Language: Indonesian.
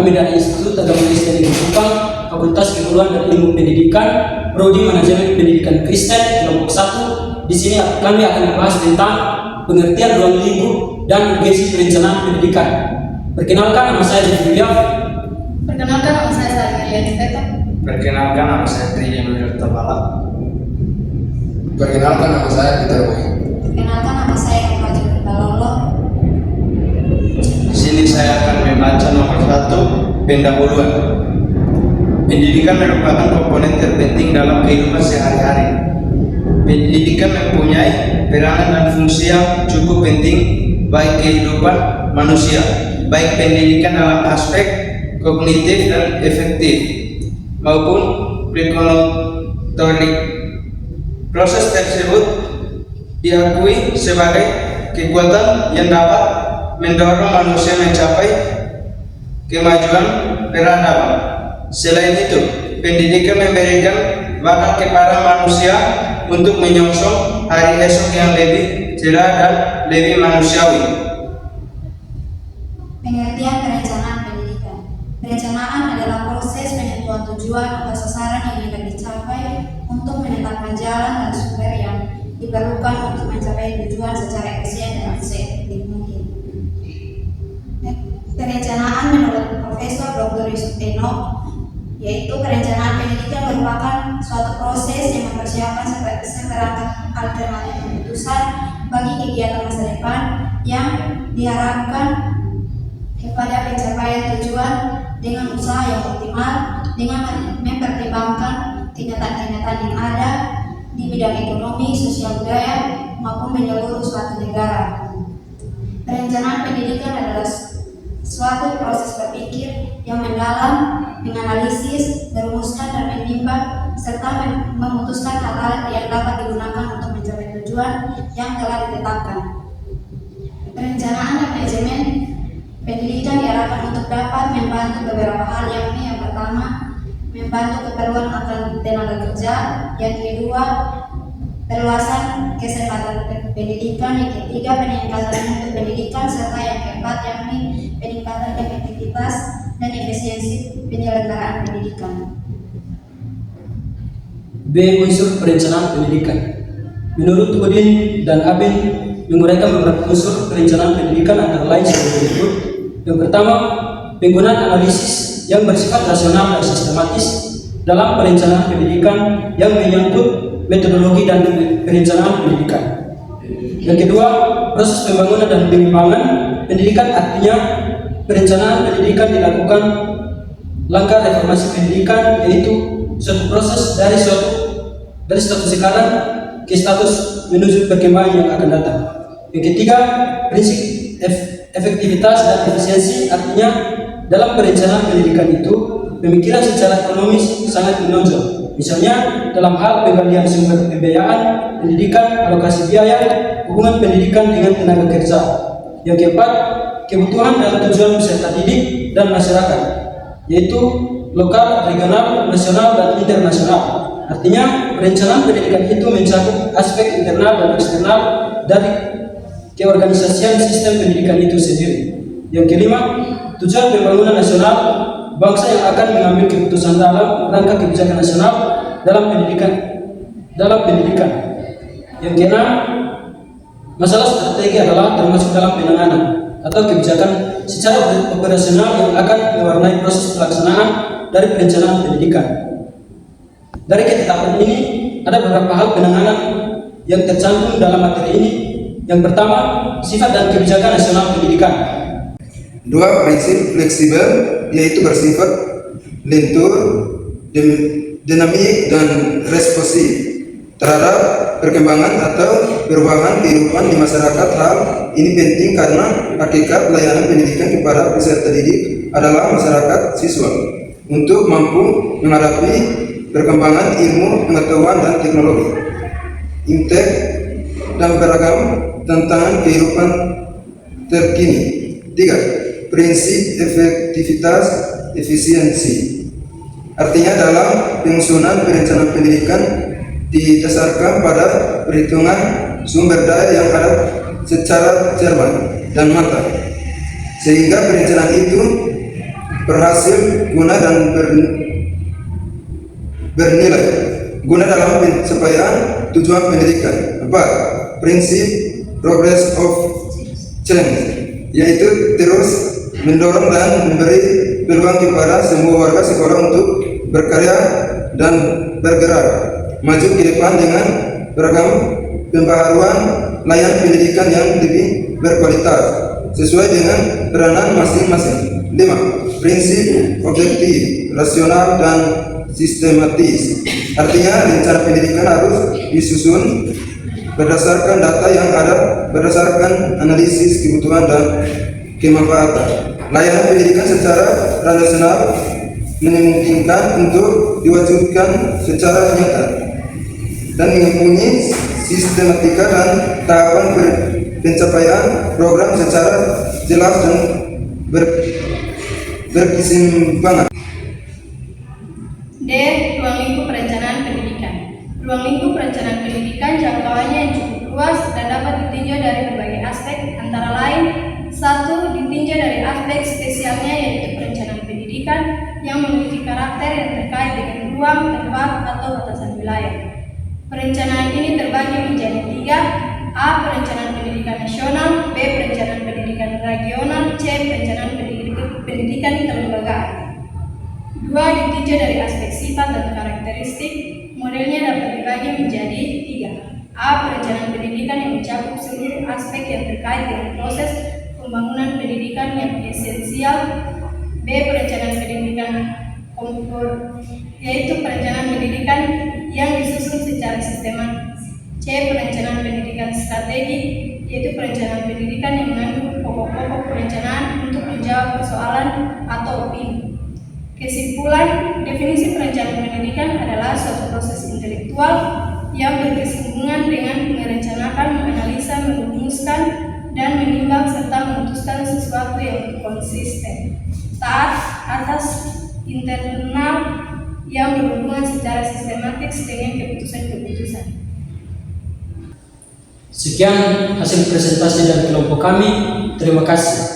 Kami dari Institut Agama Kristen Negeri Kupang, Fakultas Keguruan dan Ilmu Pendidikan, Prodi Manajemen Pendidikan Kristen, kelompok 1. Di sini kami akan membahas tentang pengertian ruang lingkup dan urgensi perencanaan pendidikan. Perkenalkan, nama saya Julia. Perkenalkan, nama saya Salia Nifeta. Perkenalkan, nama saya Tri Emil Tabala. Perkenalkan, nama saya Peter Boy. Perkenalkan, nama saya Eva Balolo. Di sini saya akan membaca nomor 1, pendahuluan. Pendidikan merupakan komponen terpenting dalam kehidupan sehari-hari. Pendidikan mempunyai peranan dan fungsi yang cukup penting bagi kehidupan manusia, baik pendidikan dalam aspek kognitif dan efektif maupun prekonatorik. Proses tersebut diakui sebagai kekuatan yang dapat mendorong manusia mencapai kemajuan peradaban. Selain itu, pendidikan memberikan bakat kepada manusia untuk menyongsong hari esok yang lebih cerah dan lebih manusiawi. Pengertian perencanaan pendidikan. Perencanaan adalah proses penentuan tujuan atau sasaran yang hendak dicapai untuk menetapkan jalan dan sumber yang diperlukan untuk mencapai tujuan secara efisien dan seefektif mungkin. Perencanaan menurut Profesor Dr. Yusuf Eno, yaitu perencanaan pendidikan merupakan suatu proses yang mempersiapkan seperangkat alternatif keputusan bagi kegiatan masa depan yang diharapkan kepada pencapaian tujuan dengan usaha yang optimal, dengan mempertimbangkan kenyataan-kenyataan yang ada di bidang ekonomi, sosial budaya maupun menyeluruh suatu negara. Perencanaan pendidikan adalah suatu proses berpikir yang mendalam, menganalisis, merumuskan dan menimbang serta memutuskan hal-hal yang dapat digunakan untuk mencapai tujuan yang telah ditetapkan. Perencanaan dan manajemen pendidikan diarahkan untuk dapat membantu beberapa hal, yakni yang pertama, membantu keperluan akan tenaga kerja, yang kedua, perluasan kesempatan pendidikan, yang ketiga, peningkatan mutu pendidikan, serta yang keempat, yakni peningkatan efektivitas dan efisiensi penyelenggaraan pendidikan. B. Unsur perencanaan pendidikan. Menurut Udin dan Abin, menguraikan beberapa unsur perencanaan pendidikan antara lain sebagai berikut. Yang pertama, penggunaan analisis yang bersifat rasional dan sistematis dalam perencanaan pendidikan yang menyangkut metodologi dan perencanaan pendidikan. Yang kedua, proses pembangunan dan pengembangan pendidikan, artinya perencanaan pendidikan dilakukan langkah reformasi pendidikan, yaitu suatu proses dari status sekarang ke status menuju perkembangan yang akan datang. Yang ketiga, prinsip efektivitas dan efisiensi, artinya dalam perencanaan pendidikan itu pemikiran secara ekonomis sangat menonjol. Misalnya dalam hal penggalian sumber pembiayaan pendidikan, alokasi biaya, hubungan pendidikan dengan tenaga kerja. Yang keempat, kebutuhan dan tujuan peserta didik dan masyarakat, yaitu lokal, regional, nasional, dan internasional. Artinya perencanaan pendidikan itu mencakup aspek internal dan eksternal dari keorganisasian sistem pendidikan itu sendiri. Yang kelima, tujuan pembangunan nasional bangsa yang akan mengambil keputusan dalam rangka kebijakan nasional dalam pendidikan. Yang keenam, masalah strategi adalah termasuk dalam penanganan atau kebijakan secara operasional yang akan mewarnai proses pelaksanaan dari perencanaan pendidikan. Dari ketetapan ini ada beberapa hal penanganan yang tercantum dalam materi ini. Yang pertama, sifat dan kebijakan nasional pendidikan. Dua, prinsip fleksibel, yaitu bersifat lentur, dinamik, dan responsif terhadap perkembangan atau perubahan kehidupan di masyarakat. Hal ini penting karena hakikat pelayanan pendidikan kepada peserta didik adalah masyarakat siswa untuk mampu menghadapi perkembangan ilmu, pengetahuan, dan teknologi, imtek, dan beragam tantangan kehidupan terkini. Tiga, prinsip efektivitas efisiensi, artinya dalam penyusunan perencanaan pendidikan didasarkan pada perhitungan sumber daya yang ada secara cermat dan matang, sehingga perencanaan itu berhasil, guna dan bernilai guna dalam pencapaian tujuan pendidikan. 4. Prinsip progress of change, yaitu terus mendorong dan memberi peluang kepada semua warga sekolah untuk berkarya dan bergerak maju ke depan dengan beragam pembaharuan layanan pendidikan yang lebih berkualitas sesuai dengan peranan masing-masing. 5. Prinsip objektif, rasional dan sistematis, artinya rencana pendidikan harus disusun berdasarkan data yang ada, berdasarkan analisis kebutuhan dan kemanfaatan. Layanan pendidikan secara rasional memungkinkan untuk diwajibkan secara nyata dan mempunyai sistematika dan tahapan pencapaian program secara jelas dan berkesinambungan. D. Ruang lingkup perencanaan pendidikan. Ruang lingkup perencanaan pendidikan jangkauannya yang cukup luas dan dapat ditinjau dari berbagai aspek, antara lain: 1. Ditinjau dari aspek spesialnya, yaitu perencanaan pendidikan yang memiliki karakter yang terkait dengan ruang, tempat, atau batasan wilayah. Perencanaan ini terbagi menjadi 3: A. Perencanaan pendidikan nasional, B. Perencanaan pendidikan regional, C. Perencanaan pendidikan kelembagaan. 2. Ditinjau dari aspek sifat dan karakteristik. Modelnya dapat dibagi menjadi 3: A. Perencanaan pendidikan yang mencakup seluruh aspek yang terkait dengan proses pembangunan pendidikan yang esensial. B. Perencanaan pendidikan kompor, yaitu perencanaan pendidikan yang disusun secara sistematis. C. Perencanaan pendidikan strategi, yaitu perencanaan pendidikan yang mengandung pokok-pokok perencanaan untuk menjawab persoalan atau opini. Kesimpulan, definisi perencanaan pendidikan adalah suatu proses intelektual yang berkesinambungan dengan merencanakan, menganalisa, merumuskan, dan menimbang serta memutuskan sesuatu yang konsisten, taat atas internal yang berhubungan secara sistematis dengan keputusan-keputusan. Sekian hasil presentasi dari kelompok kami. Terima kasih.